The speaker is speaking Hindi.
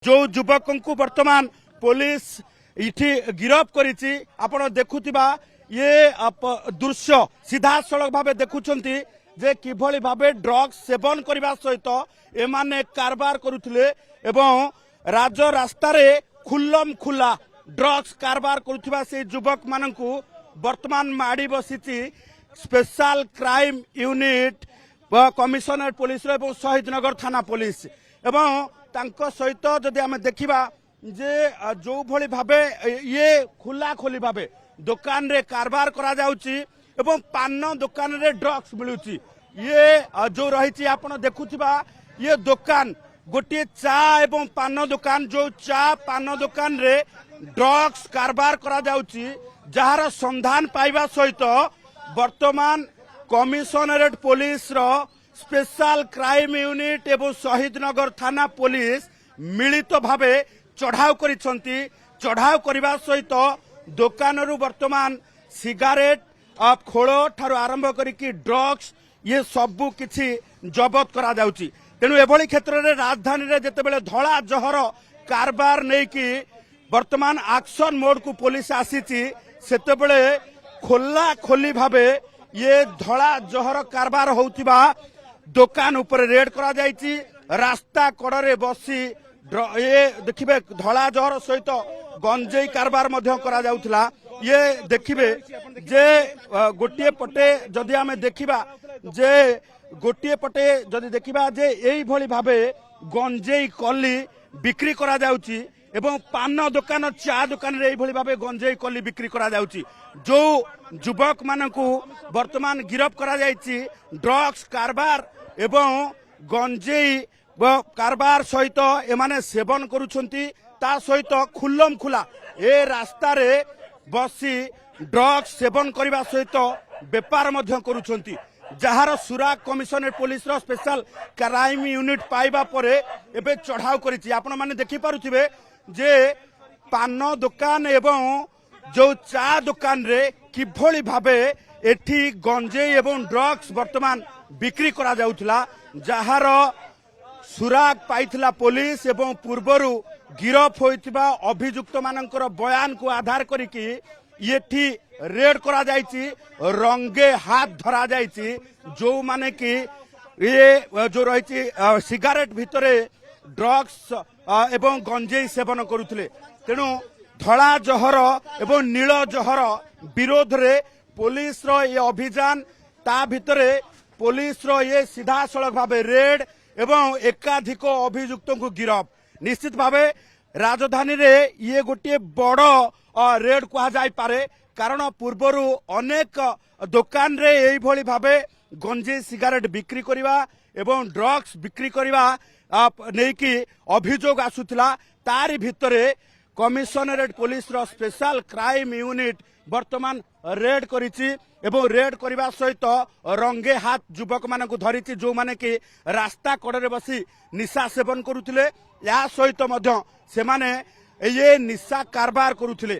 जो युवक को वर्तमान पुलिस इठी गिरफ करिछि आपण देखुथिबा ये दृश्य सीधा सड़क भाव देखुछंती जे किभली भाबे ड्रग्स सेवन करबा सहित एमाने कारबार करुथिले एवं राज रास्ता रे खुल्लम खुला ड्रग्स कारबार करुथिबा से युवक माननकु वर्तमान माड़ी बसिछि special crime unit commissioner police एवं शहीदनगर थाना पुलिस एवं तांको सहित जदि आमे देखिबा जे जो भली भाबे ये खुला खोली भाबे दुकान रे कारबार करा जाउची एवं पान दुकान रे ड्रग्स मिलुची ये जो रही आपण देखुथिबा ये दुकान गोटे चा एवं पान दुकान जो चा पान दुकान रे ड्रग्स कारबार करा जाउची जहार संधान पाइबा सहित वर्तमान कमिशनरेट पुलिस रो स्पेशल क्राइम यूनिट एवं शहीदनगर थाना पुलिस मिलित भावे चढ़ाव करिसंती चढ़ाव करबा सहित दुकानरू वर्तमान सिगारेट खोल ठारू आरंभ करिकी ड्रग्स ये सबु किछि जबत करा जाउची तेणु एभली क्षेत्र में राजधानी रे जेतेबेले धड़ा जहर कारबार नेकी वर्तमान एक्शन मोड को पुलिस आसीची सेतेबेले खोला खोली भावे ये धड़ा जहर कारबार होउतिबा दुकान ऊपर रेड करा जाइछि रास्ता कड़े बसी ये देखिबे धड़ा जहर सहित गंजेई कारबार मध्य करा जाउथला ये देखिबे जे गोटिए पटे जदि आमे देखिबा जे गोटिए पटे जदि देखिबा जे एई भली भाबे गंजेई कली बिक्री करा जाउछि एवं पान दुकान चा दुकान रे एई भली भाबे गंजेई कली बिक्री करा जाउछि जो युवक मानकु वर्तमान गिरफ करा जाइछि ड्रग्स कारबार एवं गंजेई कारबार सहित एमाने सेवन करुछंती ता सहित खुल्लम खुला ए रास्ता रे बसी ड्रग्स सेवन करबा सहित व्यापार मध्य करुछंती जहार सुराग कमिशनरेट पुलिस रो स्पेशल क्राइम यूनिट पाइबा परे एबे चढ़ाव करिछि आपण माने देखि पारुथिबे जे पान दुकान एवं जो चा दुकान रे किभली भाबे एठी गंजेई एवं ड्रग्स वर्तमान बिक्री करा जाउथला जहार सुराग पाइथिला पुलिस एवं पूर्वरु गिरफ होइथिबा अभियुक्त मानकर बयान को आधार करिकी येठी रेड करा जाइछि रंगे हाथ धरा जाइछि जो माने कि ये जो रही सिगारेट भितरे ड्रग्स एवं गंजेई सेवन करुथिले तेणु धड़ा जहर एवं नील जहर विरोध रे पुलिस रो ये अभियान ता भितरे पुलिस रो ये सीधा सड़क भावे रेड एवं एकाधिक अभियुक्त को गिरफ निश्चित भावे राजधानी रे ये गोटे बड़ रेड कहा जाय पारे कारण पूर्वरु अनेक दुकान रे एई भली भावे गंजेई सिगारेट बिक्री करिवा एवं ड्रग्स बिक्री करिवा नेकी अभियोग आसुथिला तारि भितरे कमिशनरेट पुलिस रो स्पेशल क्राइम यूनिट वर्तमान रेड करिछि एवं रेड करबा सहित रंगे हाथ युवक मानकु धरिछि जो माने कि रास्ता कड़े बसी निशा सेवन करुथिले या सहित मध्य सेमाने ये निशा कारबार करुथिले